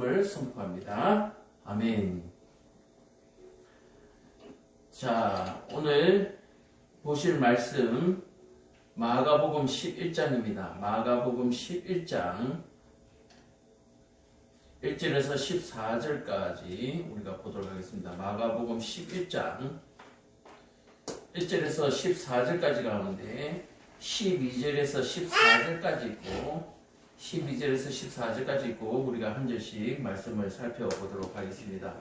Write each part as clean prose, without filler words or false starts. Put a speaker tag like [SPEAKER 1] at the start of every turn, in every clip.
[SPEAKER 1] 말씀을 선포합니다. 아멘. 자, 오늘 보실 말씀 마가복음 11장입니다. 마가복음 11장 1절에서 14절까지 우리가 보도록 하겠습니다. 마가복음 11장 1절에서 14절까지 가운데 12절에서 14절까지 있고 12절에서 14절까지 있고 우리가 한 절씩 말씀을 살펴보도록 하겠습니다.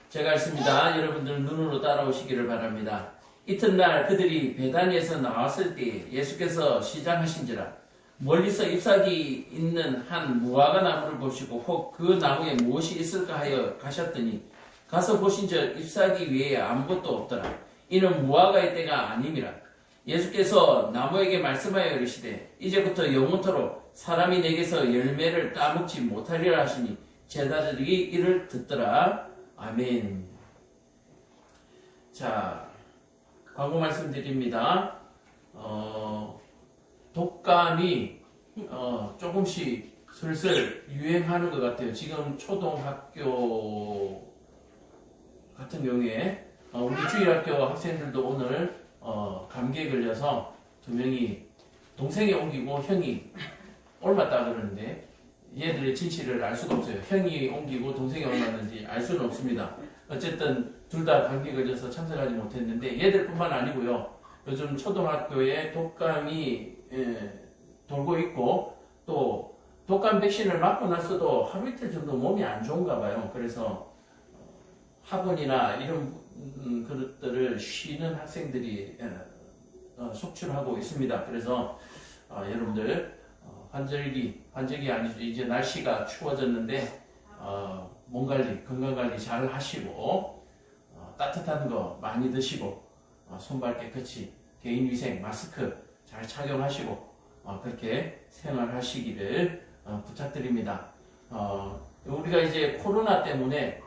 [SPEAKER 1] 제가 읽습니다. 여러분들 눈으로 따라오시기를 바랍니다. 이튿날 그들이 베다니에서 나왔을 때 예수께서 시장하신지라 멀리서 잎사귀 있는 한 무화과 나무를 보시고 혹 그 나무에 무엇이 있을까 하여 가셨더니 가서 보신즉 잎사귀 외에 아무것도 없더라. 이는 무화과의 때가 아님이라. 예수께서 나무에게 말씀하여 이르시되 이제부터 영원토록 사람이 내게서 열매를 따먹지 못하리라 하시니 제자들이 이를 듣더라. 아멘. 자, 광고 말씀드립니다. 독감이 조금씩 슬슬 유행하는 것 같아요. 지금 초등학교 같은 경우에 우리 주일학교 학생들도 오늘 감기에 걸려서 두 명이 동생이 옮기고 형이 옮았다 그러는데 얘들의 진실을 알 수가 없어요. 형이 옮기고 동생이 옮았는지 알 수는 없습니다. 어쨌든 둘 다 감기에 걸려서 참석하지 못했는데 얘들뿐만 아니고요. 요즘 초등학교에 독감이 돌고 있고 또 독감 백신을 맞고 나서도 하루 이틀 정도 몸이 안 좋은가 봐요. 그래서 학원이나 이런 그릇들을 쉬는 학생들이 속출하고 있습니다. 그래서 여러분들 환절기 아니죠. 이제 날씨가 추워졌는데 몸 관리, 건강 관리 잘 하시고 따뜻한 거 많이 드시고 손발 깨끗이 개인 위생 마스크 잘 착용하시고 그렇게 생활하시기를 부탁드립니다. 우리가 이제 코로나 때문에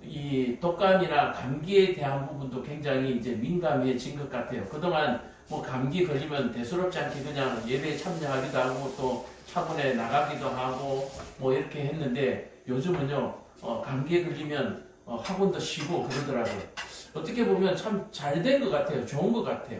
[SPEAKER 1] 이 독감이나 감기에 대한 부분도 굉장히 이제 민감해진 것 같아요. 그동안 뭐 감기 걸리면 대수롭지 않게 그냥 예배에 참여하기도 하고 또 학원에 나가기도 하고 뭐 이렇게 했는데 요즘은요 감기에 걸리면 학원도 쉬고 그러더라고요. 어떻게 보면 참 잘 된 것 같아요. 좋은 것 같아요.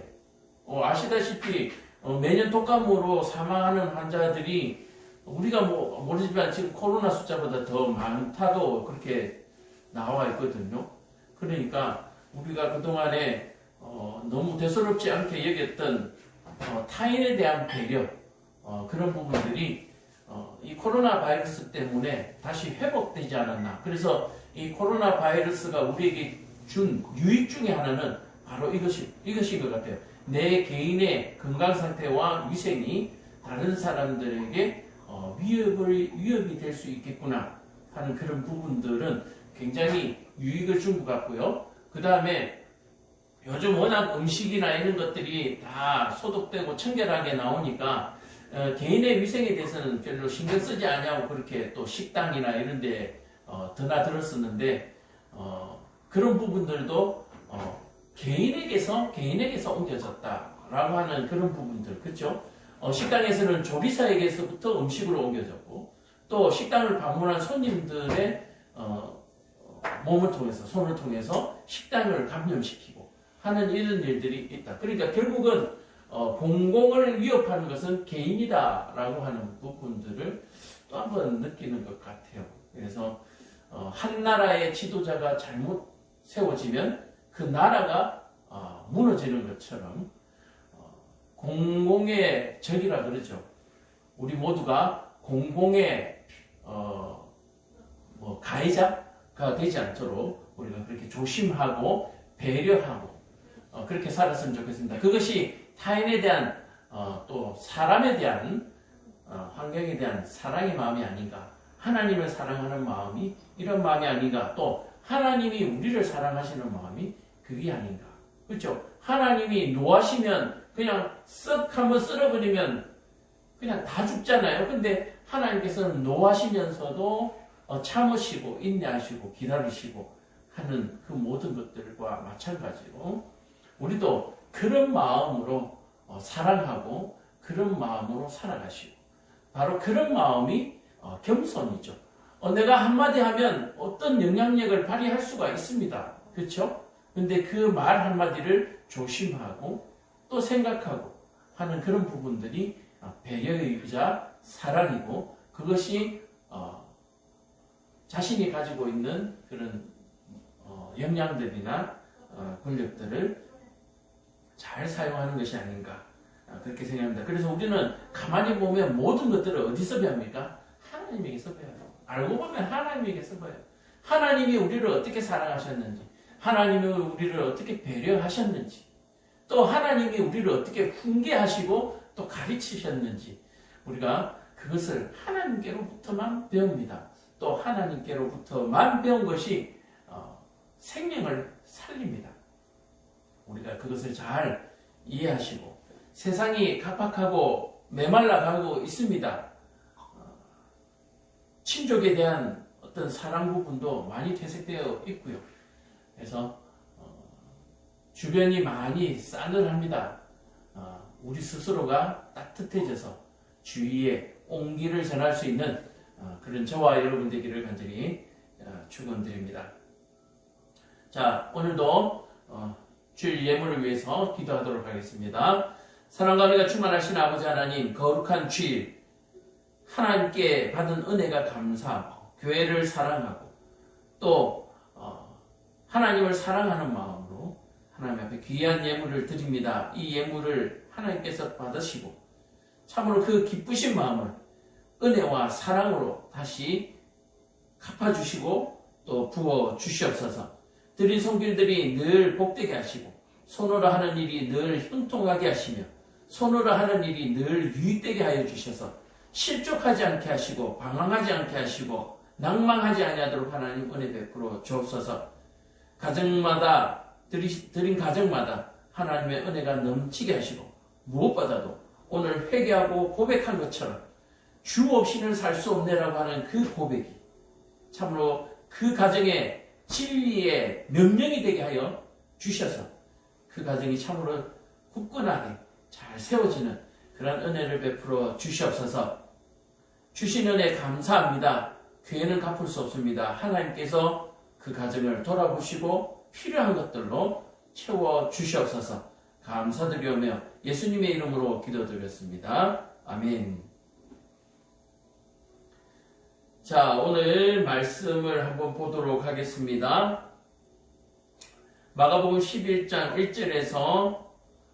[SPEAKER 1] 아시다시피 매년 독감으로 사망하는 환자들이 우리가 뭐 모르지만 지금 코로나 숫자보다 더 많다고 그렇게 나와 있거든요. 그러니까 우리가 그동안에 너무 대수롭지 않게 여겼던 타인에 대한 배려 그런 부분들이 이 코로나 바이러스 때문에 다시 회복되지 않았나. 그래서 이 코로나 바이러스가 우리에게 준 유익 중에 하나는 바로 이것인 것 같아요. 내 개인의 건강 상태와 위생이 다른 사람들에게 위협이 될 수 있겠구나 하는 그런 부분들은 굉장히 유익을 준 것 같고요. 그 다음에 요즘 워낙 음식이나 이런 것들이 다 소독되고 청결하게 나오니까 개인의 위생에 대해서는 별로 신경 쓰지 않냐고 그렇게 또 식당이나 이런 데 드나들었었는데 그런 부분들도 개인에게서 옮겨졌다라고 하는 그런 부분들, 그렇죠? 식당에서는 조리사에게서부터 음식으로 옮겨졌고 또 식당을 방문한 손님들의 몸을 통해서 손을 통해서 식당을 감염시키고 하는 이런 일들이 있다. 그러니까 결국은 공공을 위협하는 것은 개인이다라고 하는 부분들을 또 한번 느끼는 것 같아요. 그래서 한 나라의 지도자가 잘못 세워지면 그 나라가 무너지는 것처럼 공공의 적이라 그러죠. 우리 모두가 공공의 가해자가 되지 않도록 우리가 그렇게 조심하고 배려하고 그렇게 살았으면 좋겠습니다. 그것이 타인에 대한 또 사람에 대한 환경에 대한 사랑의 마음이 아닌가. 하나님을 사랑하는 마음이 이런 마음이 아닌가. 또 하나님이 우리를 사랑하시는 마음이 그게 아닌가. 그렇죠? 하나님이 노하시면 그냥 쓱 한번 쓸어버리면 그냥 다 죽잖아요. 근데 하나님께서는 노하시면서도 참으시고 인내하시고 기다리시고 하는 그 모든 것들과 마찬가지로 우리도 그런 마음으로 사랑하고 그런 마음으로 살아가시고 바로 그런 마음이 겸손이죠. 내가 한마디 하면 어떤 영향력을 발휘할 수가 있습니다. 그렇죠? 근데 그 말 한마디를 조심하고 또 생각하고 하는 그런 부분들이 배려의자 사랑이고, 그것이 자신이 가지고 있는 그런 역량들이나 권력들을 잘 사용하는 것이 아닌가, 그렇게 생각합니다. 그래서 우리는 가만히 보면 모든 것들을 어디서 배웁니까? 하나님에게서 배워요. 알고 보면 하나님에게서 배워요. 하나님이 우리를 어떻게 사랑하셨는지, 하나님이 우리를 어떻게 배려하셨는지, 또 하나님이 우리를 어떻게 훈계하시고 또 가르치셨는지, 우리가 그것을 하나님께로부터만 배웁니다. 또 하나님께로부터만 배운 것이 생명을 살립니다. 우리가 그것을 잘 이해하시고, 세상이 각박하고 메말라가고 있습니다. 친족에 대한 어떤 사랑 부분도 많이 퇴색되어 있고요. 그래서 주변이 많이 싸늘합니다. 우리 스스로가 따뜻해져서 주위에 온기를 전할 수 있는 그런 저와 여러분 되기를 간절히 축원드립니다. 자, 오늘도 주일 예물을 위해서 기도하도록 하겠습니다. 사랑과 은혜가 충만하신 아버지 하나님, 거룩한 주일 하나님께 받은 은혜가 감사하고 교회를 사랑하고 또 하나님을 사랑하는 마음으로 하나님 앞에 귀한 예물을 드립니다. 이 예물을 하나님께서 받으시고 참으로 그 기쁘신 마음을 은혜와 사랑으로 다시 갚아주시고 또 부어주시옵소서. 드린 손길들이 늘 복되게 하시고 손으로 하는 일이 늘 형통하게 하시며 손으로 하는 일이 늘 유익되게 하여 주셔서 실족하지 않게 하시고 방황하지 않게 하시고 낭망하지 아니하도록 하나님 은혜 베풀어 주옵소서. 가정마다 드린 가정마다 하나님의 은혜가 넘치게 하시고 무엇보다도 오늘 회개하고 고백한 것처럼 주 없이는 살 수 없네라고 하는 그 고백이 참으로 그 가정의 진리의 명령이 되게 하여 주셔서 그 가정이 참으로 굳건하게 잘 세워지는 그런 은혜를 베풀어 주시옵소서. 주신 은혜 감사합니다. 교회는 갚을 수 없습니다. 하나님께서 그 가정을 돌아보시고 필요한 것들로 채워 주시옵소서. 감사드리오며 예수님의 이름으로 기도드렸습니다. 아멘. 자, 오늘 말씀을 한번 보도록 하겠습니다. 마가복음 11장 1절에서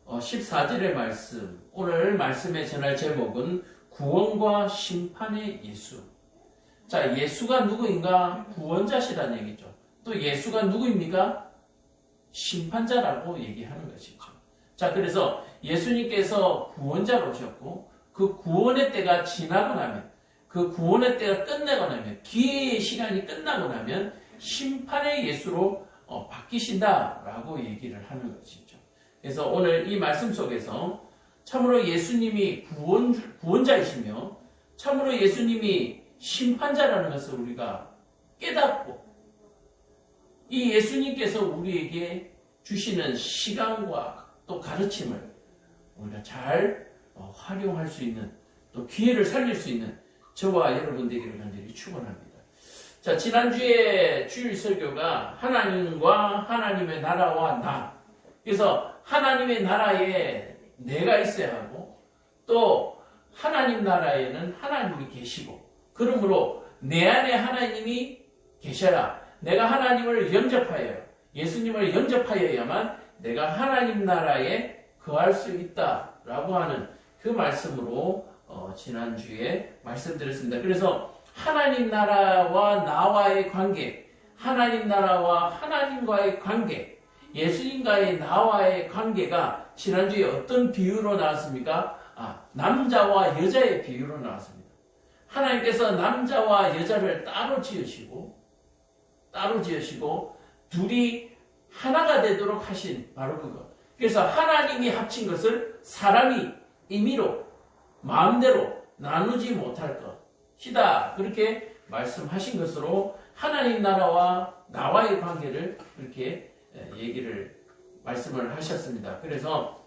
[SPEAKER 1] 14절의 말씀. 오늘 말씀에 전할 제목은 구원과 심판의 예수. 자, 예수가 누구인가? 구원자시라는 얘기죠. 또 예수가 누구입니까? 심판자라고 얘기하는 것이죠. 자, 그래서 예수님께서 구원자로 오셨고 그 구원의 때가 지나고 나면, 그 구원의 때가 끝나고 나면, 기회의 시간이 끝나고 나면 심판의 예수로 바뀌신다라고 얘기를 하는 것이죠. 그래서 오늘 이 말씀 속에서 참으로 예수님이 구원자이시며 참으로 예수님이 심판자라는 것을 우리가 깨닫고 이 예수님께서 우리에게 주시는 시간과 또 가르침을 우리가 잘 활용할 수 있는, 또 기회를 살릴 수 있는 저와 여러분 되기를 간절히 축원합니다. 자, 지난주에 주일 설교가 하나님과 하나님의 나라와 나. 그래서 하나님의 나라에 내가 있어야 하고 또 하나님 나라에는 하나님이 계시고, 그러므로 내 안에 하나님이 계셔라. 내가 하나님을 영접하여 예수님을 영접하여야만 내가 하나님 나라에 거할 수 있다라고 하는 그 말씀으로 지난주에 말씀드렸습니다. 그래서 하나님 나라와 나와의 관계, 하나님 나라와 하나님과의 관계, 예수님과의 나와의 관계가 지난주에 어떤 비유로 나왔습니까? 남자와 여자의 비유로 나왔습니다. 하나님께서 남자와 여자를 따로 지으시고 둘이 하나가 되도록 하신 바로 그것. 그래서 하나님이 합친 것을 사람이 임의로 마음대로 나누지 못할 것이다. 그렇게 말씀하신 것으로 하나님 나라와 나와의 관계를 그렇게 말씀을 하셨습니다. 그래서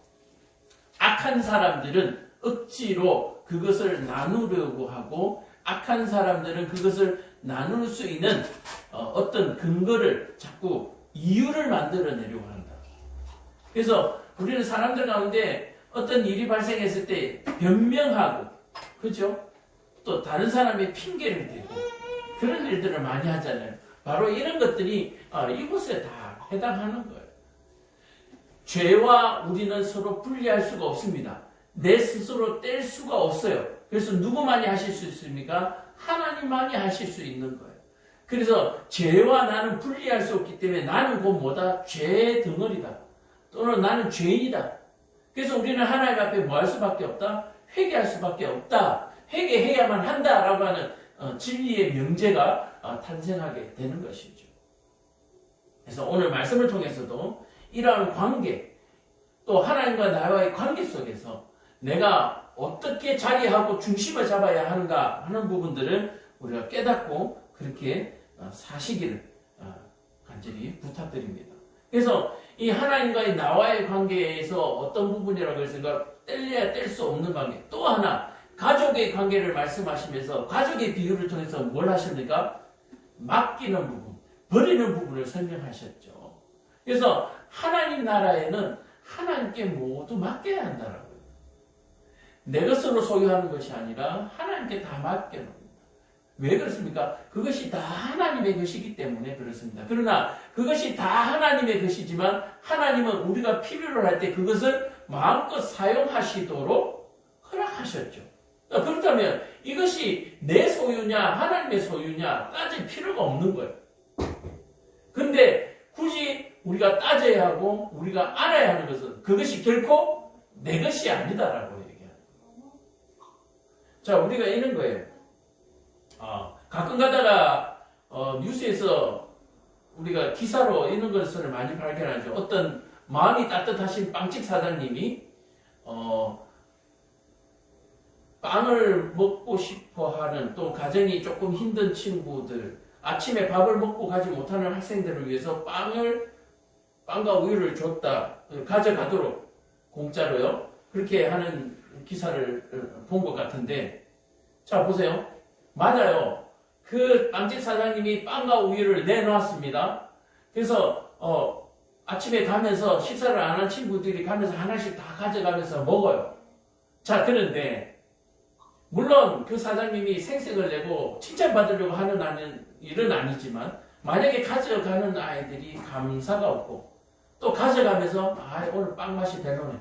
[SPEAKER 1] 악한 사람들은 억지로 그것을 나누려고 하고 악한 사람들은 그것을 나눌 수 있는 어떤 근거를 자꾸 이유를 만들어내려고 한다. 그래서 우리는 사람들 가운데 어떤 일이 발생했을 때 변명하고, 그죠? 또 다른 사람의 핑계를 대고 그런 일들을 많이 하잖아요. 바로 이런 것들이 이곳에 다 해당하는 거예요. 죄와 우리는 서로 분리할 수가 없습니다. 내 스스로 뗄 수가 없어요. 그래서 누구만이 하실 수 있습니까? 하나님만이 하실 수 있는 거예요. 그래서 죄와 나는 분리할 수 없기 때문에 나는 곧 뭐다? 죄의 덩어리다. 또는 나는 죄인이다. 그래서 우리는 하나님 앞에 뭐 할 수밖에 없다? 회개할 수밖에 없다. 회개해야만 한다라고 하는 진리의 명제가 탄생하게 되는 것이죠. 그래서 오늘 말씀을 통해서도 이러한 관계, 또 하나님과 나와의 관계 속에서 내가 어떻게 자리하고 중심을 잡아야 하는가 하는 부분들을 우리가 깨닫고 그렇게 사시기를 간절히 부탁드립니다. 그래서 이 하나님과의 나와의 관계에서 어떤 부분이라고 해서 뗄래야 뗄 수 없는 관계, 또 하나 가족의 관계를 말씀하시면서 가족의 비유를 통해서 뭘 하십니까? 맡기는 부분, 버리는 부분을 설명하셨죠. 그래서 하나님 나라에는 하나님께 모두 맡겨야 한다라고요. 내 것으로 소유하는 것이 아니라 하나님께 다 맡겨놓습니다. 왜 그렇습니까? 그것이 다 하나님의 것이기 때문에 그렇습니다. 그러나 그것이 다 하나님의 것이지만 하나님은 우리가 필요로 할 때 그것을 마음껏 사용하시도록 허락하셨죠. 그렇다면 이것이 내 소유냐 하나님의 소유냐 따질 필요가 없는 거예요. 근데 굳이 우리가 따져야 하고 우리가 알아야 하는 것은 그것이 결코 내 것이 아니다라고 얘기합니다. 자, 우리가 이런 거예요. 가끔 가다가 뉴스에서 우리가 기사로 이런 것을 많이 발견하죠. 어떤 마음이 따뜻하신 빵집 사장님이 빵을 먹고 싶어하는 또 가정이 조금 힘든 친구들, 아침에 밥을 먹고 가지 못하는 학생들을 위해서 빵과 우유를 줬다, 가져가도록 공짜로요. 그렇게 하는 기사를 본 것 같은데, 자 보세요. 맞아요. 그 빵집 사장님이 빵과 우유를 내놓았습니다. 그래서 아침에 가면서 식사를 안 한 친구들이 가면서 하나씩 다 가져가면서 먹어요. 자, 그런데 물론 그 사장님이 생색을 내고 칭찬받으려고 하는 일은 아니지만 만약에 가져가는 아이들이 감사가 없고 또 가져가면서 오늘 빵 맛이 배노네.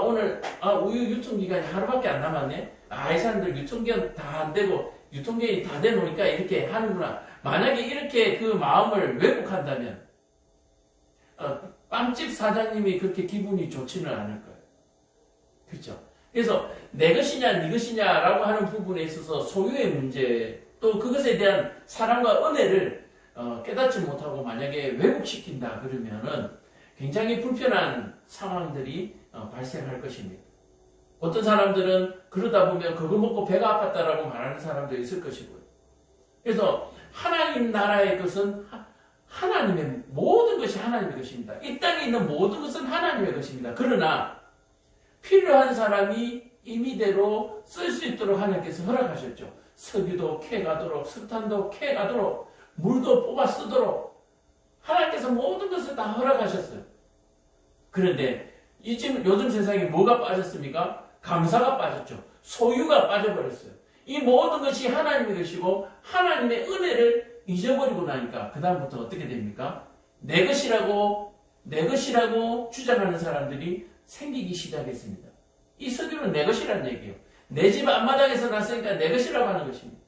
[SPEAKER 1] 오늘 우유 유통기간이 하루밖에 안 남았네. 이 사람들 유통기한 다 안 되고 유통기한이 다 되놓으니까 이렇게 하는구나. 만약에 이렇게 그 마음을 왜곡한다면 빵집 사장님이 그렇게 기분이 좋지는 않을 거예요. 그렇죠? 그래서 내 것이냐 네 것이냐라고 하는 부분에 있어서 소유의 문제, 또 그것에 대한 사랑과 은혜를 깨닫지 못하고 만약에 왜곡시킨다 그러면은 굉장히 불편한 상황들이 발생할 것입니다. 어떤 사람들은 그러다 보면 그거 먹고 배가 아팠다라고 말하는 사람도 있을 것이고요. 그래서 하나님 나라의 것은 하나님의 모든 것이 하나님의 것입니다. 이 땅에 있는 모든 것은 하나님의 것입니다. 그러나 필요한 사람이 임의대로 쓸 수 있도록 하나님께서 허락하셨죠. 석유도 캐가도록, 석탄도 캐가도록, 물도 뽑아 쓰도록 하나님께서 모든 것을 다 허락하셨어요. 그런데 요즘 세상에 뭐가 빠졌습니까? 감사가 빠졌죠. 소유가 빠져버렸어요. 이 모든 것이 하나님의 것이고 하나님의 은혜를 잊어버리고 나니까 그 다음부터 어떻게 됩니까? 내 것이라고 주장하는 사람들이 생기기 시작했습니다. 이 석유는 내 것이라는 얘기예요. 내 집 앞마당에서 났으니까 내 것이라고 하는 것입니다.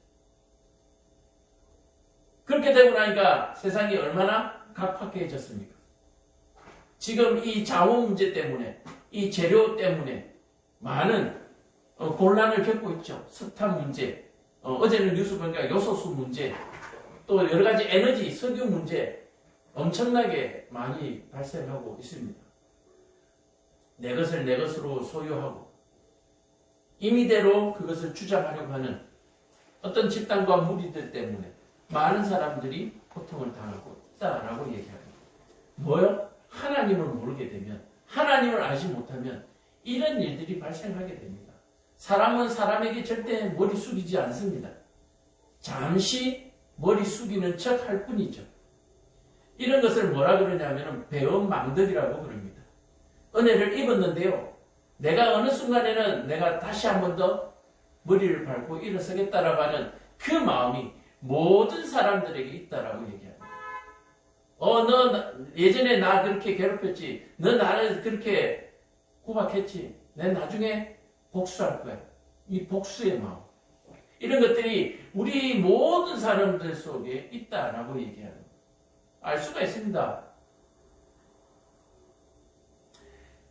[SPEAKER 1] 그렇게 되고 나니까 세상이 얼마나 각박해졌습니까? 지금 이 자원 문제 때문에, 이 재료 때문에 많은 곤란을 겪고 있죠. 석탄 문제, 어제는 뉴스 보니까 요소수 문제, 또 여러 가지 에너지, 석유 문제 엄청나게 많이 발생하고 있습니다. 내 것을 내 것으로 소유하고 임의대로 그것을 주장하려고 하는 어떤 집단과 무리들 때문에 많은 사람들이 고통을 당하고 있다라고 얘기합니다. 뭐요? 하나님을 모르게 되면, 하나님을 알지 못하면 이런 일들이 발생하게 됩니다. 사람은 사람에게 절대 머리 숙이지 않습니다. 잠시 머리 숙이는 척 할 뿐이죠. 이런 것을 뭐라 그러냐면 배은망덕이라고 그럽니다. 은혜를 입었는데요. 내가 어느 순간에는 내가 다시 한 번 더 머리를 밟고 일어서겠다라고 하는 그 마음이 모든 사람들에게 있다라고 얘기합니다. 너 예전에 나 그렇게 괴롭혔지. 너 나를 그렇게 구박했지. 내 나중에 복수할 거야. 이 복수의 마음. 이런 것들이 우리 모든 사람들 속에 있다라고 얘기합니다. 알 수가 있습니다.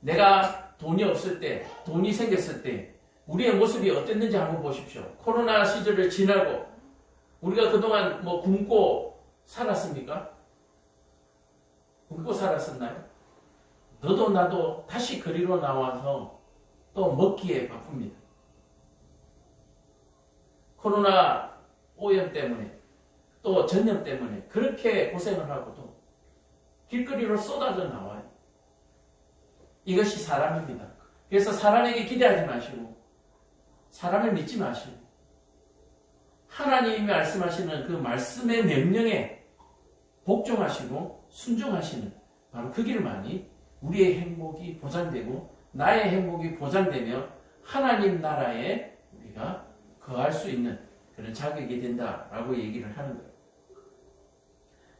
[SPEAKER 1] 내가 돈이 없을 때, 돈이 생겼을 때 우리의 모습이 어땠는지 한번 보십시오. 코로나 시절을 지나고 우리가 그동안 굶고 살았습니까? 굶고 살았었나요? 너도 나도 다시 거리로 나와서 또 먹기에 바쁩니다. 코로나 오염 때문에 또 전염 때문에 그렇게 고생을 하고도 길거리로 쏟아져 나와요. 이것이 사람입니다. 그래서 사람에게 기대하지 마시고 사람을 믿지 마시고 하나님이 말씀하시는 그 말씀의 명령에 복종하시고 순종하시는 바로 그 길만이 우리의 행복이 보장되고 나의 행복이 보장되며 하나님 나라에 우리가 거할 수 있는 그런 자격이 된다라고 얘기를 하는 거예요.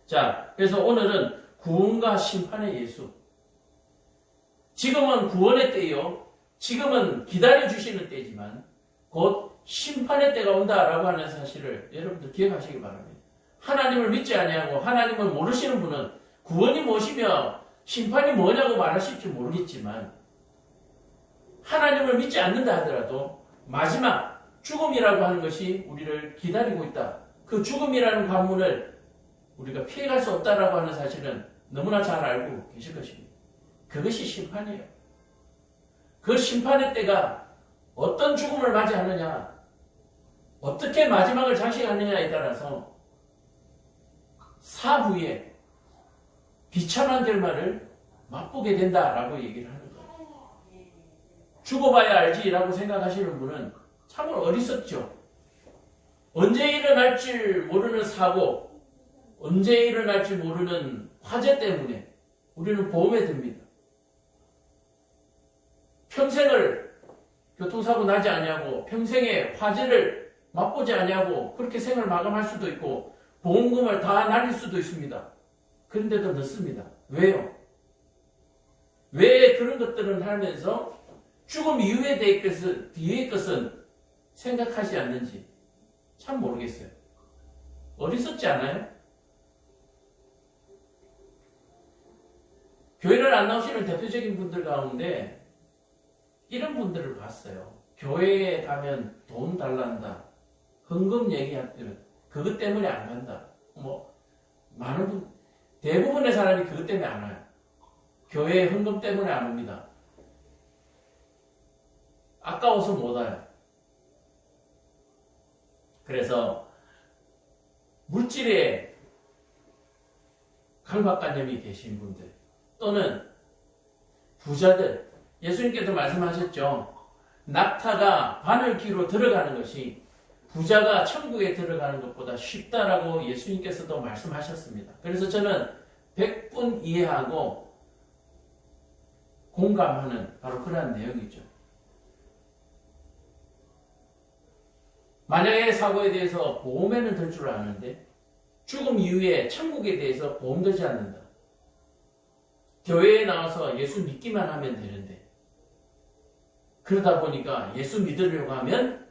[SPEAKER 1] 자, 그래서 오늘은 구원과 심판의 예수. 지금은 구원의 때요. 지금은 기다려주시는 때지만 곧 심판의 때가 온다라고 하는 사실을 여러분들 기억하시기 바랍니다. 하나님을 믿지 아니하고 하나님을 모르시는 분은 구원이 무엇이며 심판이 뭐냐고 말하실지 모르겠지만 하나님을 믿지 않는다 하더라도 마지막 죽음이라고 하는 것이 우리를 기다리고 있다. 그 죽음이라는 관문을 우리가 피해갈 수 없다라고 하는 사실은 너무나 잘 알고 계실 것입니다. 그것이 심판이에요. 그 심판의 때가 어떤 죽음을 맞이하느냐, 어떻게 마지막을 장식하느냐에 따라서 사후에 비참한 결말을 맛보게 된다라고 얘기를 하는 거예요. 죽어봐야 알지라고 생각하시는 분은 참으로 어리석죠. 언제 일어날지 모르는 사고, 언제 일어날지 모르는 화재 때문에 우리는 보험에 듭니다. 평생을 교통사고 나지 않냐고 평생에 화재를 맛보지 않냐고 그렇게 생을 마감할 수도 있고 보험금을 다 날릴 수도 있습니다. 그런데도 넣습니다. 왜요? 왜 그런 것들을 하면서 죽음 이후에 뒤의 것은 생각하지 않는지 참 모르겠어요. 어리석지 않아요? 교회를 안 나오시는 대표적인 분들 가운데 이런 분들을 봤어요. 교회에 가면 돈 달란다. 헌금 얘기할 때는 그것 때문에 안 간다. 많은 분, 대부분의 사람이 그것 때문에 안 와요. 교회 헌금 때문에 안 옵니다. 아까워서 못 와요. 그래서 물질에 강박관념이 계신 분들 또는 부자들, 예수님께서 말씀하셨죠. 낙타가 바늘귀로 들어가는 것이 부자가 천국에 들어가는 것보다 쉽다라고 예수님께서도 말씀하셨습니다. 그래서 저는 100분 이해하고 공감하는 바로 그러한 내용이죠. 만약의 사고에 대해서 보험에는 들 줄 아는데 죽음 이후에 천국에 대해서 보험 들지 않는다. 교회에 나와서 예수 믿기만 하면 되는데 그러다 보니까 예수 믿으려고 하면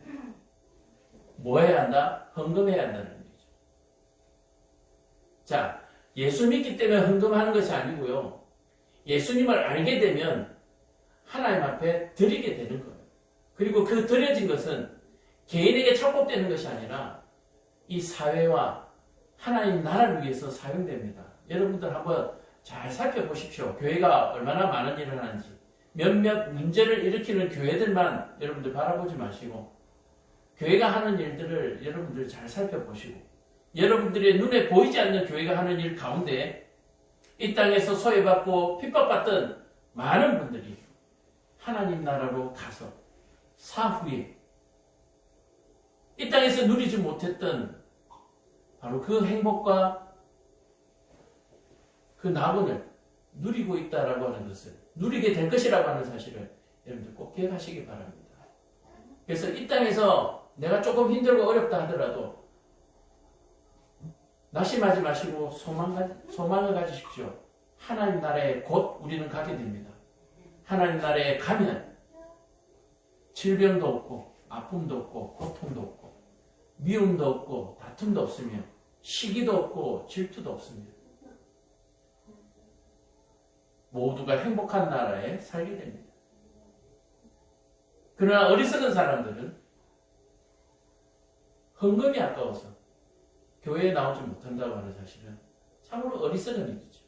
[SPEAKER 1] 뭐 해야 한다? 헌금해야 한다는 얘기죠. 자, 예수 믿기 때문에 헌금하는 것이 아니고요. 예수님을 알게 되면 하나님 앞에 드리게 되는 거예요. 그리고 그 드려진 것은 개인에게 축복되는 것이 아니라 이 사회와 하나님 나라를 위해서 사용됩니다. 여러분들 한번 잘 살펴보십시오. 교회가 얼마나 많은 일을 하는지. 몇몇 문제를 일으키는 교회들만 여러분들 바라보지 마시고 교회가 하는 일들을 여러분들 잘 살펴보시고 여러분들의 눈에 보이지 않는 교회가 하는 일 가운데 이 땅에서 소외받고 핍박받던 많은 분들이 하나님 나라로 가서 사후에 이 땅에서 누리지 못했던 바로 그 행복과 그 낙원을 누리고 있다라고 하는 것을, 누리게 될 것이라고 하는 사실을 여러분들 꼭 기억하시기 바랍니다. 그래서 이 땅에서 내가 조금 힘들고 어렵다 하더라도 낙심하지 마시고 소망을 가지십시오. 하나님 나라에 곧 우리는 가게 됩니다. 하나님 나라에 가면 질병도 없고 아픔도 없고 고통도 없고 미움도 없고 다툼도 없으며 시기도 없고 질투도 없으며 모두가 행복한 나라에 살게 됩니다. 그러나 어리석은 사람들은 헌금이 아까워서 교회에 나오지 못한다고 하는 사실은 참으로 어리석은 일이죠.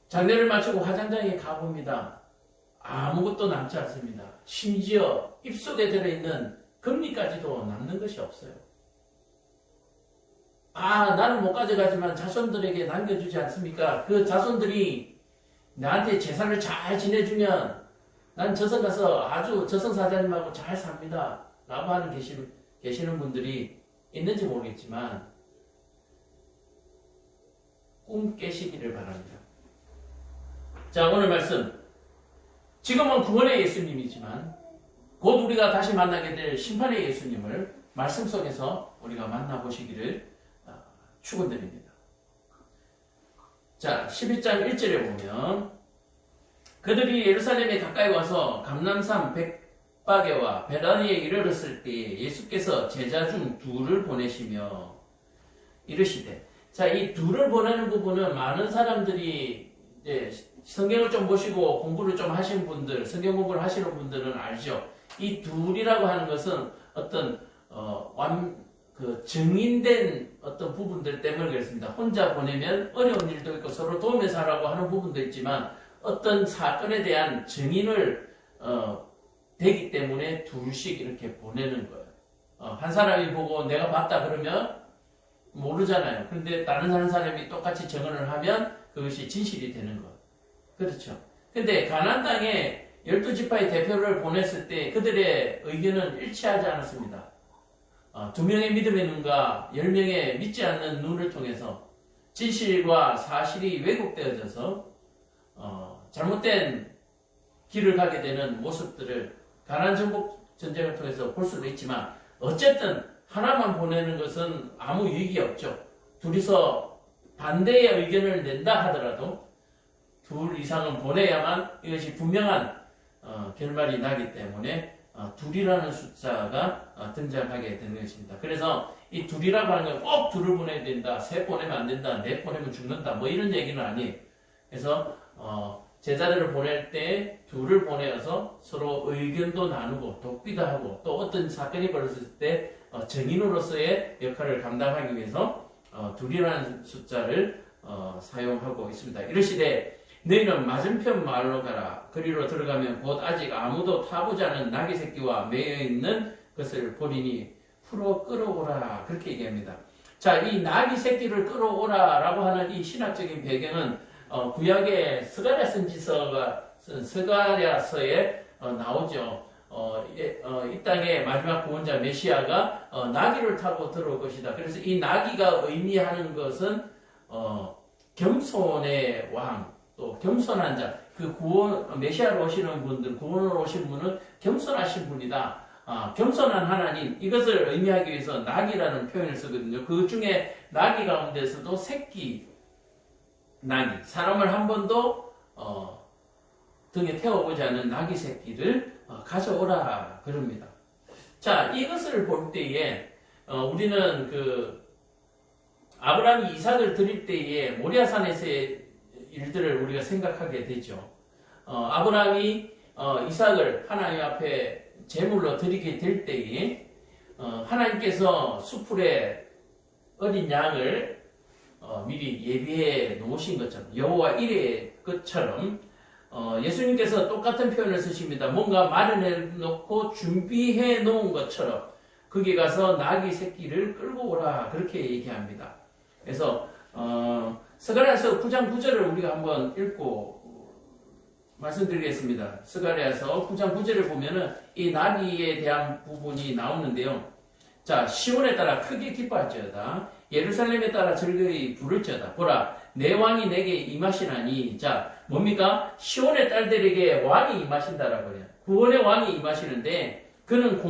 [SPEAKER 1] 장례를 마치고 화장장에 가봅니다. 아무것도 남지 않습니다. 심지어 입속에 들어있는 금리까지도 남는 것이 없어요. 나는 못 가져가지만 자손들에게 남겨주지 않습니까? 그 자손들이 나한테 제사를 잘 지내주면 난 저승 가서 아주 저승사자님하고 잘 삽니다. 라고 하는 계시는 분들이 있는지 모르겠지만 꿈 깨시기를 바랍니다. 자, 오늘 말씀. 지금은 구원의 예수님이지만 곧 우리가 다시 만나게 될 심판의 예수님을 말씀 속에서 우리가 만나보시기를 축원드립니다. 자, 11장 1절에 보면 그들이 예루살렘에 가까이 와서 감람산 백바게와 베다니에 이르렀을 때 예수께서 제자 중 둘을 보내시며 이르시되, 자, 이 둘을 보내는 부분은 많은 사람들이 이제 성경을 좀 보시고 공부를 좀 하신 분들, 성경 공부를 하시는 분들은 알죠. 이 둘이라고 하는 것은 어떤 증인된 어떤 부분들 때문에 그렇습니다. 혼자 보내면 어려운 일도 있고 서로 도우면서 하라고 하는 부분도 있지만 어떤 사건에 대한 증인을 되기 때문에 둘씩 이렇게 보내는 거예요. 한 사람이 보고 내가 봤다 그러면 모르잖아요. 그런데 다른 한 사람이 똑같이 증언을 하면 그것이 진실이 되는 거예요. 그렇죠. 근데 가나안 땅에 12지파의 대표를 보냈을 때 그들의 의견은 일치하지 않았습니다. 2명의 믿음의 눈과 10명의 믿지 않는 눈을 통해서 진실과 사실이 왜곡되어져서 잘못된 길을 가게 되는 모습들을 가나안 정복 전쟁을 통해서 볼 수도 있지만 어쨌든 하나만 보내는 것은 아무 유익이 없죠. 둘이서 반대의 의견을 낸다 하더라도 둘 이상은 보내야만 이것이 분명한 결말이 나기 때문에 둘이라는 숫자가 등장하게 되는 것입니다. 그래서 이 둘이라고 하는 건 꼭 둘을 보내야 된다, 셋 보내면 안 된다, 넷 보내면 죽는다, 뭐 이런 얘기는 아니에요. 그래서 제자들을 보낼 때 둘을 보내어서 서로 의견도 나누고 돕기도 하고 또 어떤 사건이 벌어졌을 때 증인으로서의 역할을 감당하기 위해서 둘이라는 숫자를 사용하고 있습니다. 이르시되 너희는 맞은편 마을로 가라. 그리로 들어가면 곧 아직 아무도 타보지 않은 나귀 새끼와 매여있는 것을 보리니 풀어 끌어오라. 그렇게 얘기합니다. 자, 이 나귀 새끼를 끌어오라 라고 하는 이 신학적인 배경은 구약의 스가랴서에 나오죠. 이 땅의 마지막 구원자 메시아가 나귀를 타고 들어올 것이다. 그래서 이 나귀가 의미하는 것은 겸손의 왕, 또 겸손한 자, 그 메시아로 오시는 분들, 구원으로 오신 분은 겸손하신 분이다. 겸손한 하나님, 이것을 의미하기 위해서 나귀라는 표현을 쓰거든요. 그 중에 나귀 가운데서도 새끼 나귀, 사람을 한 번도 등에 태워보지 않은 나귀 새끼를 가져오라 그럽니다. 자, 이것을 볼 때에 우리는 아브라함이 이삭을 드릴 때에 모리아산에서의 일들을 우리가 생각하게 되죠. 아브라함이 이삭을 하나님 앞에 제물로 드리게 될 때에 하나님께서 수풀에 어린 양을 미리 예비해 놓으신 것처럼 여호와 이레의 것처럼 예수님께서 똑같은 표현을 쓰십니다. 뭔가 마련해 놓고 준비해 놓은 것처럼 거기 가서 나귀 새끼를 끌고 오라 그렇게 얘기합니다. 그래서 스가랴서 9장 9절을 우리가 한번 읽고 말씀드리겠습니다. 스가랴서 9장 9절을 보면은 이 나귀에 대한 부분이 나오는데요. 자, 시온에 따라 크게 기뻐할지어다. 예루살렘에 따라 즐거이 부를지어다. 보라, 내 왕이 내게 임하시나니. 자, 뭡니까? 시온의 딸들에게 왕이 임하신다라고 그래요. 구원의 왕이 임하시는데 그는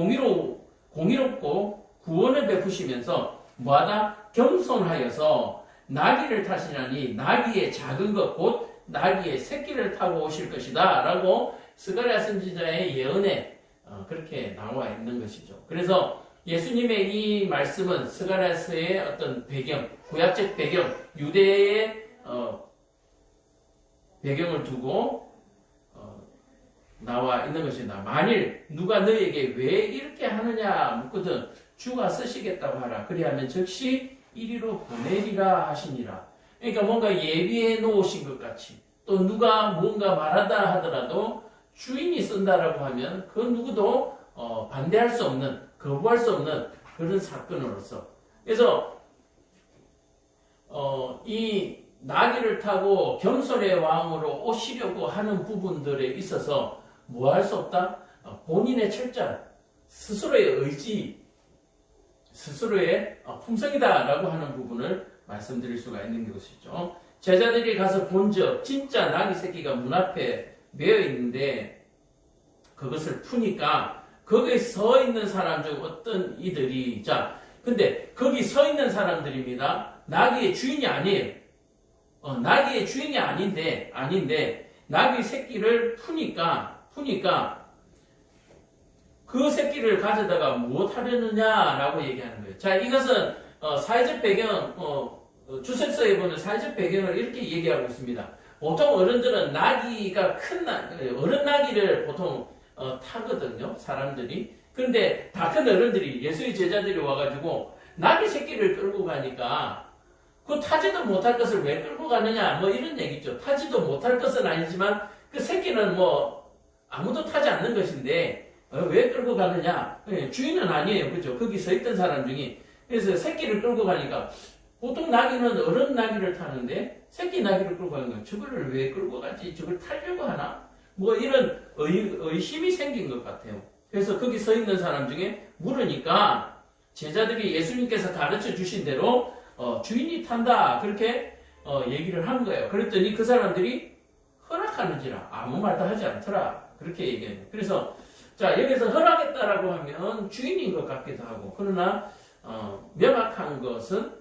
[SPEAKER 1] 공의롭고 구원을 베푸시면서 뭐하다? 겸손하여서 나귀를 타시나니 나귀의 작은 것 곧 나귀의 새끼를 타고 오실 것이다 라고 스가랴 선지자의 예언에 그렇게 나와 있는 것이죠. 그래서 예수님의 이 말씀은 스가랴서의 어떤 배경, 구약적 배경, 유대의 배경을 두고 나와 있는 것이다. 만일 누가 너에게 왜 이렇게 하느냐 묻거든 주가 쓰시겠다고 하라. 그리하면 즉시 이리로 보내리라 하시니라. 그러니까 뭔가 예비해 놓으신 것 같이 또 누가 뭔가 말하다 하더라도 주인이 쓴다라고 하면 그 누구도 반대할 수 없는, 거부할 수 없는 그런 사건으로서. 그래서 이 나귀를 타고 겸손의 왕으로 오시려고 하는 부분들에 있어서 뭐 할 수 없다? 본인의 철저한 스스로의 의지, 스스로의 품성이다라고 하는 부분을 말씀드릴 수가 있는 것이죠. 제자들이 가서 본즉 진짜 나귀 새끼가 문 앞에 매여 있는데 그것을 푸니까 거기에 서 있는 사람 중 어떤 이들이 근데 거기 서 있는 사람들입니다. 나귀의 주인이 아니에요. 나귀의 주인이 아닌데 나귀 새끼를 푸니까 그 새끼를 가져다가 무엇 하려느냐라고 얘기하는 거예요. 자, 이것은 사회적 배경, 주석서에 보면 사회적 배경을 이렇게 얘기하고 있습니다. 보통 어른들은 나귀가 어른 나귀를 보통 타거든요, 사람들이. 그런데 다 큰 어른들이, 예수의 제자들이 와가지고 나귀 새끼를 끌고 가니까 그 타지도 못할 것을 왜 끌고 가느냐, 뭐 이런 얘기죠. 타지도 못할 것은 아니지만 그 새끼는 뭐 아무도 타지 않는 것인데 왜 끌고 가느냐? 주인은 아니에요, 그죠? 거기 서 있던 사람 중에. 그래서 새끼를 끌고 가니까 보통 나귀는 어른 나귀를 타는데 새끼 나귀를 끌고 가는 거예요. 저거를 왜 끌고 가지? 저걸 타려고 하나? 뭐 이런 의심이 생긴 것 같아요. 그래서 거기 서 있는 사람 중에 물으니까 제자들이 예수님께서 가르쳐 주신 대로 주인이 탄다 그렇게 얘기를 한 거예요. 그랬더니 그 사람들이 허락하는지라 아무 말도 하지 않더라 그렇게 얘기해요. 그래서 자, 여기서 허락했다라고 하면 주인인 것 같기도 하고 그러나 명확한 것은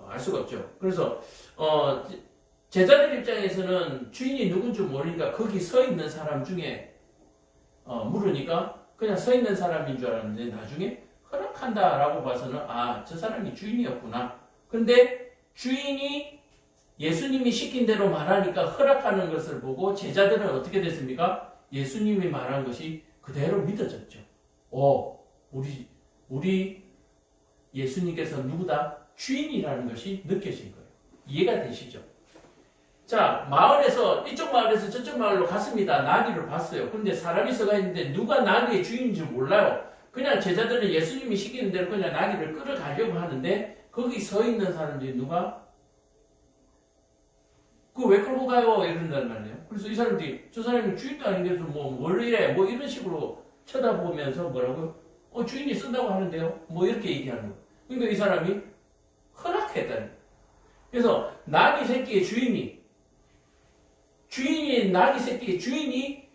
[SPEAKER 1] 알 수가 없죠. 그래서 제자들 입장에서는 주인이 누군지 모르니까 거기 서 있는 사람 중에 물으니까 그냥 서 있는 사람인 줄 알았는데 나중에 허락한다라고 봐서는 저 사람이 주인이었구나. 근데 주인이 예수님이 시킨 대로 말하니까 허락하는 것을 보고 제자들은 어떻게 됐습니까? 예수님이 말한 것이 그대로 믿어졌죠. 우리 예수님께서 누구다? 주인이라는 것이 느껴진 거예요. 이해가 되시죠? 자, 이쪽 마을에서 저쪽 마을로 갔습니다. 나귀를 봤어요. 그런데 사람이 서가 있는데 누가 나귀의 주인인지 몰라요. 그냥 제자들은 예수님이 시키는 대로 그냥 나귀를 끌어가려고 하는데 거기 서 있는 사람들이 누가? 그거 왜 끌고 가요? 이런단 말이에요. 그래서 이 사람들이 저 사람이 주인도 아닌데도 뭘 이래? 뭐 이런 식으로 쳐다보면서 뭐라고요? 주인이 쓴다고 하는데요? 뭐 이렇게 얘기하는 거예요. 그러니까 이 사람이 허락했다는. 그래서 나귀 새끼의 나귀 새끼의 주인이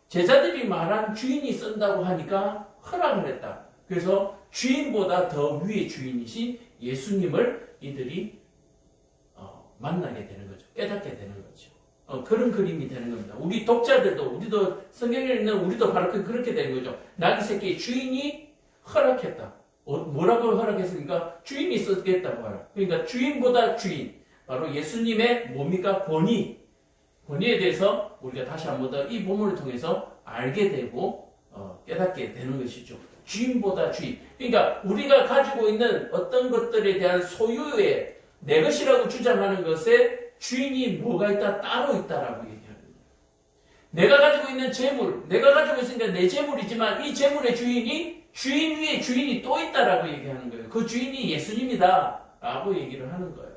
[SPEAKER 1] 제자들이 말한 주인이 쓴다고 하니까 허락을 했다. 그래서 주인보다 더 위의 주인이신 예수님을 이들이 만나게 되는 거죠. 깨닫게 되는 거죠. 그런 그림이 되는 겁니다. 우리 독자들도, 우리도 성경에 있는 우리도 바로 그렇게 되는 거죠. 나귀 새끼의 주인이 허락했다. 뭐라고 허락했습니까? 주인이 쓰겠다고 하라. 그러니까 주인보다 주인. 바로 예수님의 뭡니까? 권위에 대해서 우리가 다시 한 번 더 이 본문을 통해서 알게 되고 깨닫게 되는 것이죠. 주인보다 주인. 그러니까 우리가 가지고 있는 어떤 것들에 대한 소유의 내 것이라고 주장하는 것에 주인이 뭐가 있다? 따로 있다라고 얘기하는 거예요. 내가 가지고 있는 재물, 내가 가지고 있으니까 내 재물이지만 이 재물의 주인 위에 주인이 또 있다라고 얘기하는 거예요. 그 주인이 예수님이다 라고 얘기를 하는 거예요.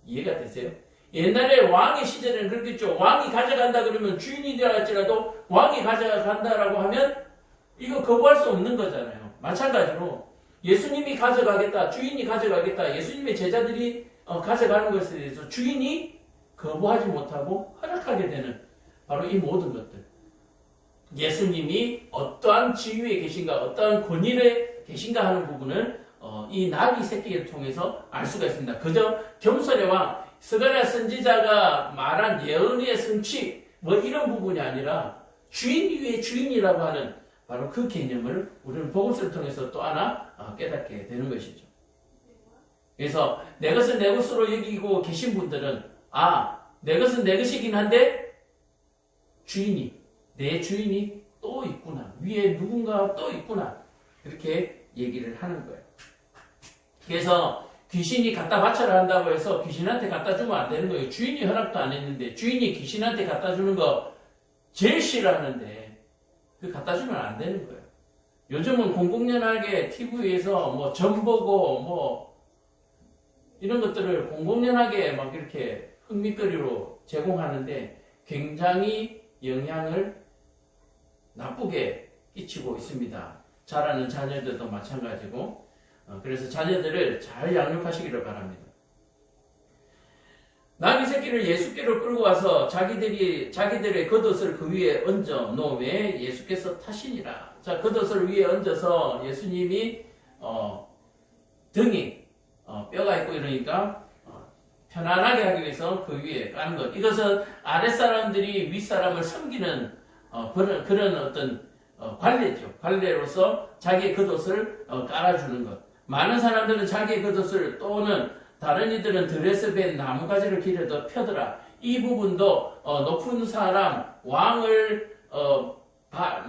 [SPEAKER 1] 이해가 되세요? 옛날에 왕의 시절에는 그렇겠죠. 왕이 가져간다 그러면 주인이라 할지라도 왕이 가져간다라고 하면 이거 거부할 수 없는 거잖아요. 마찬가지로 예수님이 가져가겠다, 주인이 가져가겠다, 예수님의 제자들이 가져가는 것에 대해서 주인이 거부하지 못하고 허락하게 되는 바로 이 모든 것들. 예수님이 어떠한 지위에 계신가, 어떠한 권위에 계신가 하는 부분을 이 나귀 새끼를 통해서 알 수가 있습니다. 그저 겸손의 왕, 스가랴 선지자가 말한 예언의 성취, 뭐 이런 부분이 아니라 주인 위에 주인이라고 하는 바로 그 개념을 우리는 복음서를 통해서 또 하나 깨닫게 되는 것이죠. 그래서 내 것은 내 것으로 여기고 계신 분들은 내 것은 내 것이긴 한데 내 주인이 또 있구나. 위에 누군가 또 있구나. 이렇게 얘기를 하는 거예요. 그래서 귀신이 갖다 바쳐라 한다고 해서 귀신한테 갖다 주면 안 되는 거예요. 주인이 허락도 안 했는데 주인이 귀신한테 갖다 주는 거 제일 싫어하는데 그 갖다 주면 안 되는 거예요. 요즘은 공공연하게 TV에서 뭐 전보고 뭐 이런 것들을 공공연하게 막 이렇게 흥미거리로 제공하는데 굉장히 영향을 나쁘게 끼치고 있습니다. 자라는 자녀들도 마찬가지고 그래서 자녀들을 잘 양육하시기를 바랍니다. 나귀 새끼를 예수께로 끌고 와서 자기들의 겉옷을 그 위에 얹어 놓음에 예수께서 타시니라. 자, 겉옷을 위에 얹어서 예수님이 등이 뼈가 있고 이러니까 편안하게 하기 위해서 그 위에 까는 것. 이것은 아랫사람들이 윗사람을 섬기는 그런 어떤 관례죠. 관례로서 자기의 겉옷을 깔아주는 것. 많은 사람들은 자기의 겉옷을 또는 다른 이들은 드레스 밴 나무가지를 길에도 펴더라. 이 부분도 높은 사람, 왕을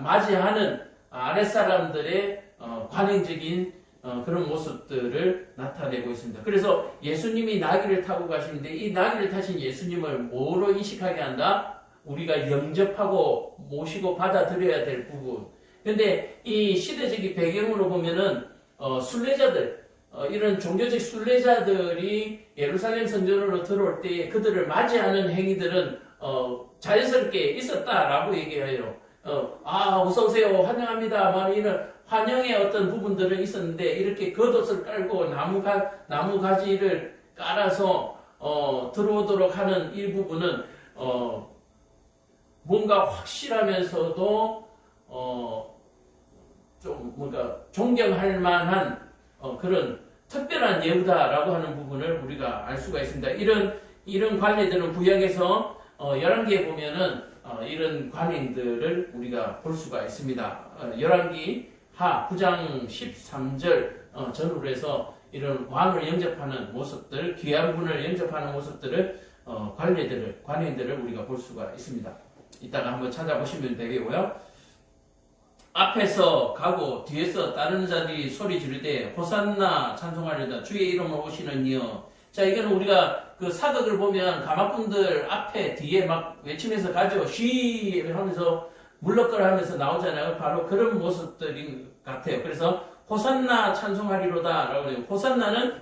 [SPEAKER 1] 맞이하는 아랫사람들의 관행적인 그런 모습들을 나타내고 있습니다. 그래서 예수님이 나귀를 타고 가시는데 이 나귀를 타신 예수님을 뭐로 인식하게 한다? 우리가 영접하고 모시고 받아들여야 될 부분. 근데 이 시대적인 배경으로 보면은 순례자들, 이런 종교적 순례자들이 예루살렘 성전으로 들어올 때 그들을 맞이하는 행위들은 자연스럽게 있었다라고 얘기해요. 어서오세요, 환영합니다. 막 이런 환영의 어떤 부분들은 있었는데 이렇게 겉옷을 깔고 나무가지를 깔아서 들어오도록 하는 이 부분은 뭔가 확실하면서도 좀 뭔가 존경할 만한 그런 특별한 예우다라고 하는 부분을 우리가 알 수가 있습니다. 이런 관례들은 구약에서 열왕기에 보면은 이런 관행들을 우리가 볼 수가 있습니다. 열왕기 하 9장 13절 전후로 해서 이런 왕을 영접하는 모습들, 귀한 분을 영접하는 모습들을 관행들을 우리가 볼 수가 있습니다. 이따가 한번 찾아보시면 되겠고요. 앞에서 가고 뒤에서 따르는 자들이 소리 지르되 호산나 찬송하려다 주의 이름으로 오시는 이여. 자, 이거는 우리가 그 사극을 보면 가마꾼들 앞에 뒤에 막 외치면서 가죠. 쉬 하면서 물러거려 하면서 나오잖아요. 바로 그런 모습들인 것 같아요. 그래서 호산나 찬송하리로다 라고 해요. 호산나는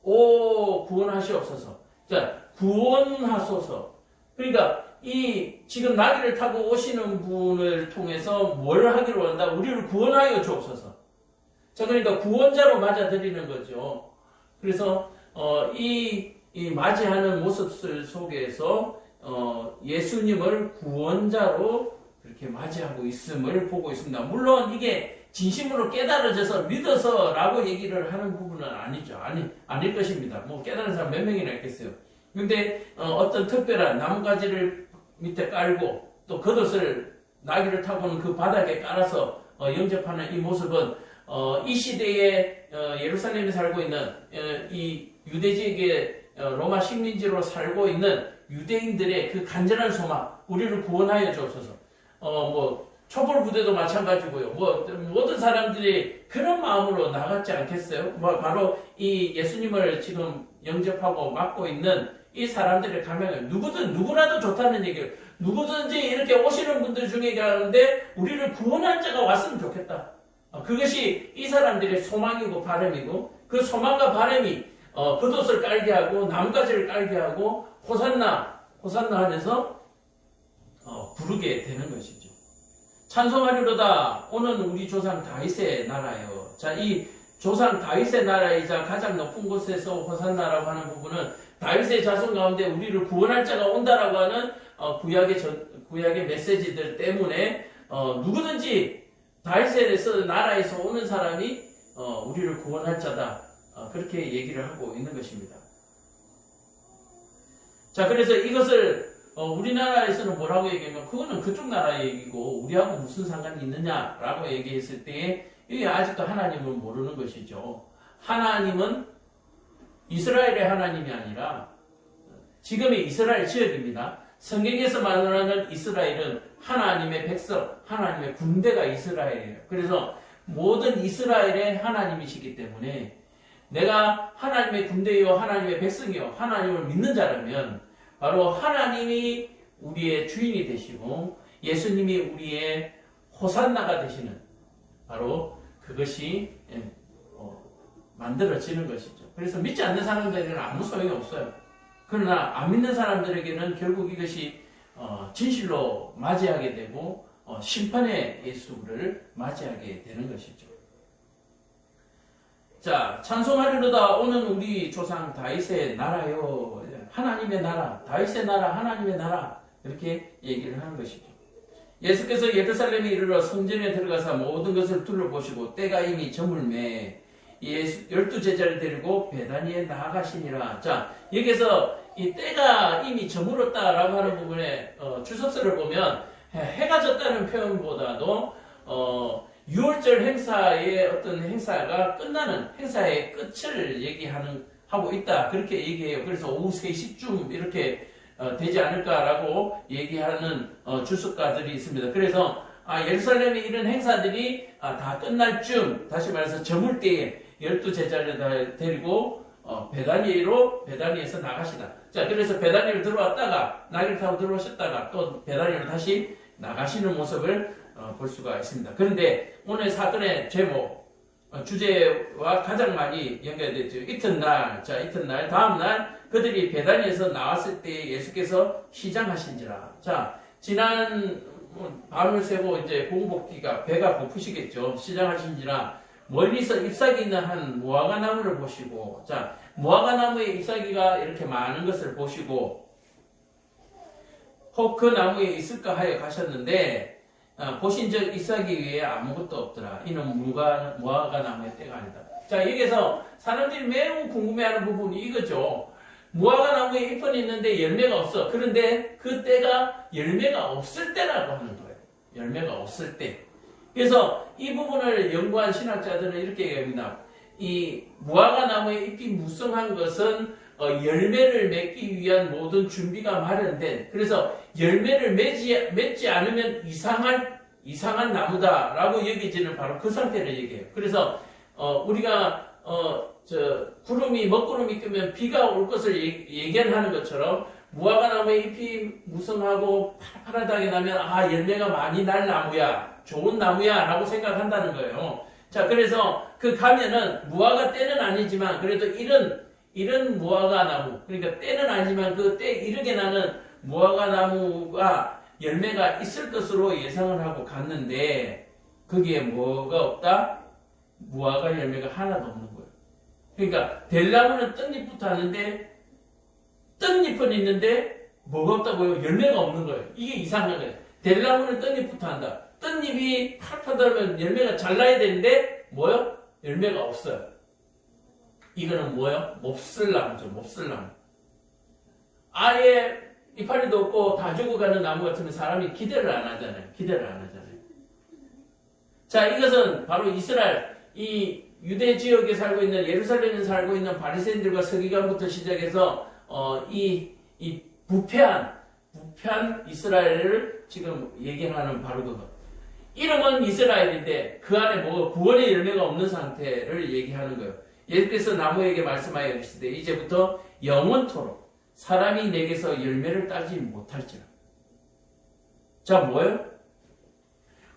[SPEAKER 1] 구원하시옵소서. 자, 구원하소서. 그러니까 이 지금 나귀를 타고 오시는 분을 통해서 뭘 하기로 한다? 우리를 구원하여 주옵소서. 자, 그러니까 구원자로 맞아들이는 거죠. 그래서 이 맞이하는 모습들 속에서 예수님을 구원자로 그렇게 맞이하고 있음을 보고 있습니다. 물론 이게 진심으로 깨달아져서 믿어서라고 얘기를 하는 부분은 아니죠. 아닐 것입니다. 뭐 깨달은 사람 몇 명이나 있겠어요. 근데 어떤 특별한 나무가지를 밑에 깔고 또 겉옷을 나귀를 타고는 그 바닥에 깔아서 영접하는 이 모습은 이 시대에 예루살렘에 살고 있는 이 유대지역의 로마 식민지로 살고 있는 유대인들의 그 간절한 소망, 우리를 구원하여 주옵소서. 촛불 부대도 마찬가지고요. 모든 사람들이 그런 마음으로 나갔지 않겠어요? 바로 이 예수님을 지금 영접하고 맡고 있는 이 사람들의 감명을 누구라도 좋다는 얘기예요. 누구든지 이렇게 오시는 분들 중에 가는데 우리를 구원할 자가 왔으면 좋겠다. 그것이 이 사람들의 소망이고 바람이고 그 소망과 바람이 겉옷을 깔게 하고 나뭇가지를 깔게 하고 호산나 하면서 부르게 되는 것이죠. 찬송하리로다 오는 우리 조상 다윗의 나라요. 자, 이 조상 다윗의 나라이자 가장 높은 곳에서 호산나라고 하는 부분은 다윗의 자손 가운데 우리를 구원할 자가 온다라고 하는 구약의 메시지들 때문에 누구든지 다윗의 나라에서 오는 사람이 우리를 구원할 자다. 그렇게 얘기를 하고 있는 것입니다. 자, 그래서 이것을 우리나라에서는 뭐라고 얘기하면 그거는 그쪽 나라의 얘기고 우리하고 무슨 상관이 있느냐라고 얘기했을 때에 이게 아직도 하나님을 모르는 것이죠. 하나님은 이스라엘의 하나님이 아니라 지금의 이스라엘 지역입니다. 성경에서 말하는 이스라엘은 하나님의 백성, 하나님의 군대가 이스라엘이에요. 그래서 모든 이스라엘의 하나님이시기 때문에 내가 하나님의 군대요, 하나님의 백성이요, 하나님을 믿는 자라면 바로 하나님이 우리의 주인이 되시고 예수님이 우리의 호산나가 되시는 바로 그것이 만들어지는 것이죠. 그래서 믿지 않는 사람들에게는 아무 소용이 없어요. 그러나 안 믿는 사람들에게는 결국 이것이 진실로 맞이하게 되고 심판의 예수를 맞이하게 되는 것이죠. 자, 찬송하리로다 오는 우리 조상 다윗의 나라요. 하나님의 나라, 다윗의 나라, 하나님의 나라 이렇게 얘기를 하는 것이죠. 예수께서 예루살렘에 이르러 성전에 들어가서 모든 것을 둘러보시고 때가 이미 저물매 12제자를 데리고 베다니에 나아가시니라. 자, 여기서 이 때가 이미 저물었다라고 하는 부분에 주석서를 보면 해가 졌다는 표현보다도 6월절 행사의 어떤 행사가 끝나는 행사의 끝을 하고 있다. 그렇게 얘기해요. 그래서 오후 3시쯤 이렇게 되지 않을까라고 얘기하는 주석가들이 있습니다. 그래서 예루살렘에 이런 행사들이 다 끝날 쯤, 다시 말해서 저물 때에 12제자를 데리고 베다니에서 나가시다. 자, 그래서 베다니를 들어왔다가 나귀를 타고 들어오셨다가 또 베다니로 다시 나가시는 모습을 볼 수가 있습니다. 그런데 오늘 사건의 제목, 주제와 가장 많이 연결되죠. 이튿날, 다음날 그들이 베다니에서 나왔을 때 예수께서 시장하신지라. 자, 지난 밤을 새고 이제 공복기가 배가 고프시겠죠. 시장하신지라 멀리서 잎사귀 있는 한 무화과 나무를 보시고, 자, 무화과 나무에 잎사귀가 이렇게 많은 것을 보시고 혹 그 나무에 있을까 하여 가셨는데 보신 적 잎사귀 위에 아무것도 없더라. 이는 무화과 나무의 때가 아니다. 자, 여기서 사람들이 매우 궁금해하는 부분이 이거죠. 무화과 나무에 잎은 있는데 열매가 없어. 그런데 그 때가 열매가 없을 때라고 하는 거예요. 열매가 없을 때. 그래서 이 부분을 연구한 신학자들은 이렇게 얘기합니다. 이 무화과 나무의 잎이 무성한 것은 열매를 맺기 위한 모든 준비가 마련된, 그래서 열매를 맺지 않으면 이상한 나무다라고 여기지는 바로 그 상태를 얘기해요. 그래서 우리가 먹구름이 끄면 비가 올 것을 예견하는 것처럼 무화과 나무의 잎이 무성하고 파랗게 나면 열매가 많이 날 나무야, 좋은 나무야 라고 생각한다는 거예요. 자, 그래서 그 가면은 무화과 때는 아니지만 그래도 이런 무화과 나무, 그러니까 때는 아니지만 그 때 이르게 나는 무화과 나무가 열매가 있을 것으로 예상을 하고 갔는데 거기에 뭐가 없다? 무화과 열매가 하나도 없는 거예요. 그러니까 델나무는 뜬잎부터 하는데 뜬잎은 있는데 뭐가 없다고요? 열매가 없는 거예요. 이게 이상한 거예요. 델나무는 뜬잎부터 한다. 뜬잎이 파랗다면 열매가 잘 나야 되는데 뭐요? 열매가 없어요. 이거는 뭐요? 몹쓸나무죠. 몹쓸나무. 아예 이파리도 없고 다 죽어가는 나무 같으면 사람이 기대를 안 하잖아요. 자, 이것은 바로 이스라엘, 이 유대 지역에 살고 있는, 예루살렘에 살고 있는 바리새인들과 서기관부터 시작해서 이 부패한 이스라엘을 지금 얘기하는 바로 그것. 이름은 이스라엘인데 그 안에 구원의 열매가 없는 상태를 얘기하는 거예요. 예수께서 나무에게 말씀하여 이르시되 이제부터 영원토록 사람이 내게서 열매를 따지 못할지라. 자, 뭐예요?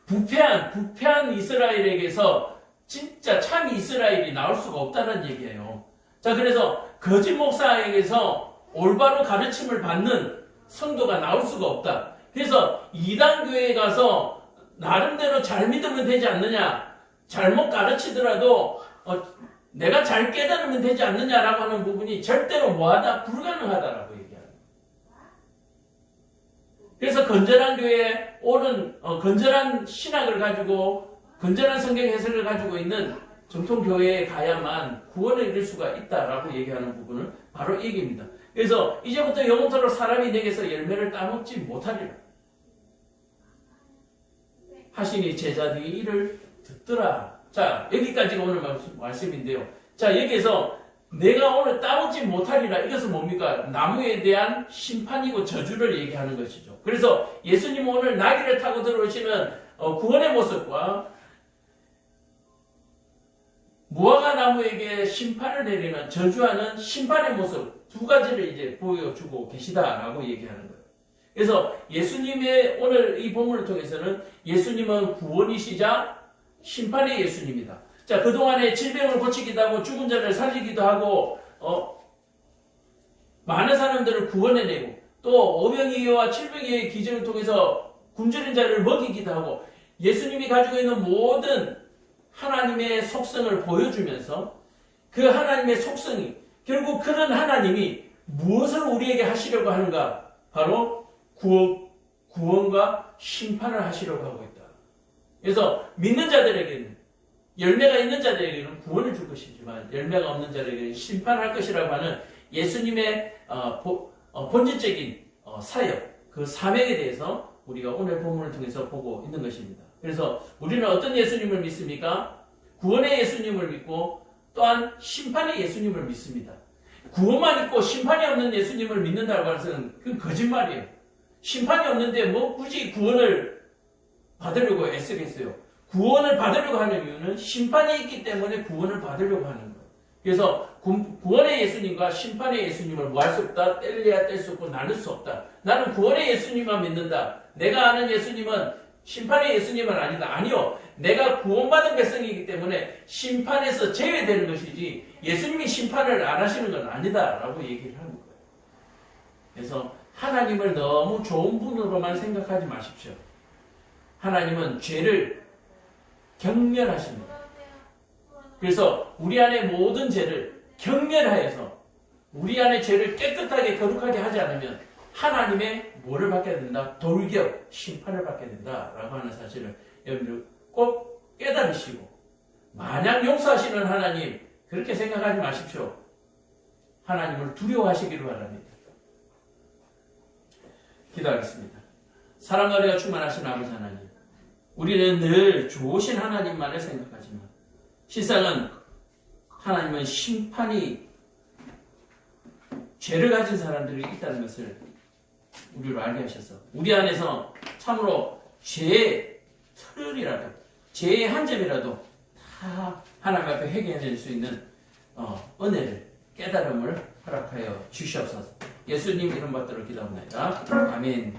[SPEAKER 1] 부패한 이스라엘에게서 진짜 참 이스라엘이 나올 수가 없다는 얘기예요. 자, 그래서 거짓 목사에게서 올바로 가르침을 받는 성도가 나올 수가 없다. 그래서 이단 교회에 가서 나름대로 잘 믿으면 되지 않느냐, 잘못 가르치더라도 내가 잘 깨달으면 되지 않느냐라고 하는 부분이 절대로 뭐하다? 불가능하다라고 얘기합니다. 그래서 건전한 교회에 옳은 건전한 신학을 가지고 건전한 성경 해석을 가지고 있는 정통 교회에 가야만 구원을 이룰 수가 있다라고 얘기하는 부분을 바로 얘기입니다. 그래서 이제부터 영원토록 사람이 내게서 열매를 따먹지 못하리라 하시니 제자들이 이를 듣더라. 자, 여기까지가 오늘 말씀인데요. 자, 여기에서 내가 오늘 따먹지 못하리라. 이것은 뭡니까? 나무에 대한 심판이고 저주를 얘기하는 것이죠. 그래서 예수님은 오늘 나귀를 타고 들어오시는 구원의 모습과 무화과 나무에게 심판을 내리는 저주하는 심판의 모습 두 가지를 이제 보여주고 계시다라고 얘기하는 거예요. 그래서 예수님의 오늘 이 본문을 통해서는 예수님은 구원이시자 심판의 예수님이다. 자, 그동안에 질병을 고치기도 하고 죽은 자를 살리기도 하고 많은 사람들을 구원해내고 또 오병이어와 칠병이어의 기적을 통해서 굶주린 자를 먹이기도 하고 예수님이 가지고 있는 모든 하나님의 속성을 보여주면서 그 하나님의 속성이 결국 그런 하나님이 무엇을 우리에게 하시려고 하는가? 바로 구원과 심판을 하시려고 하고 있다. 그래서 믿는 자들에게는 열매가 있는 자들에게는 구원을 줄 것이지만 열매가 없는 자들에게는 심판할 것이라고 하는 예수님의 본질적인 사역, 그 사명에 대해서 우리가 오늘 본문을 통해서 보고 있는 것입니다. 그래서 우리는 어떤 예수님을 믿습니까? 구원의 예수님을 믿고 또한 심판의 예수님을 믿습니다. 구원만 있고 심판이 없는 예수님을 믿는다고 하는 것은 그건 거짓말이에요. 심판이 없는데 뭐 굳이 구원을 받으려고 애쓰겠어요. 구원을 받으려고 하는 이유는 심판이 있기 때문에 구원을 받으려고 하는 거예요. 그래서 구원의 예수님과 심판의 예수님을 뭐 할 수 없다, 뗄래야 뗄 수 없고 나눌 수 없다. 나는 구원의 예수님만 믿는다. 내가 아는 예수님은 심판의 예수님은 아니다. 아니요. 내가 구원받은 백성이기 때문에 심판에서 제외되는 것이지 예수님이 심판을 안 하시는 건 아니다. 라고 얘기를 하는 거예요. 그래서 하나님을 너무 좋은 분으로만 생각하지 마십시오. 하나님은 죄를 경멸하십니다. 그래서 우리 안에 모든 죄를 경멸하여서 우리 안에 죄를 깨끗하게 거룩하게 하지 않으면 하나님의 뭐를 받게 된다? 돌격, 심판을 받게 된다라고 하는 사실을 여러분들 꼭 깨달으시고 마냥 용서하시는 하나님 그렇게 생각하지 마십시오. 하나님을 두려워하시기를 바랍니다. 기도하겠습니다. 사랑과 은혜가 충만하신 아버지 하나님, 우리는 늘 좋으신 하나님만을 생각하지만 실상은 하나님은 심판이 죄를 가진 사람들이 있다는 것을 우리로 알게 하셔서 우리 안에서 참으로 죄의 털이라도 죄의 한 점이라도 다 하나님 앞에 회개해낼 수 있는 은혜를 깨달음을 허락하여 주시옵소서. 예수님 이름 받들어 기도합니다. 아멘.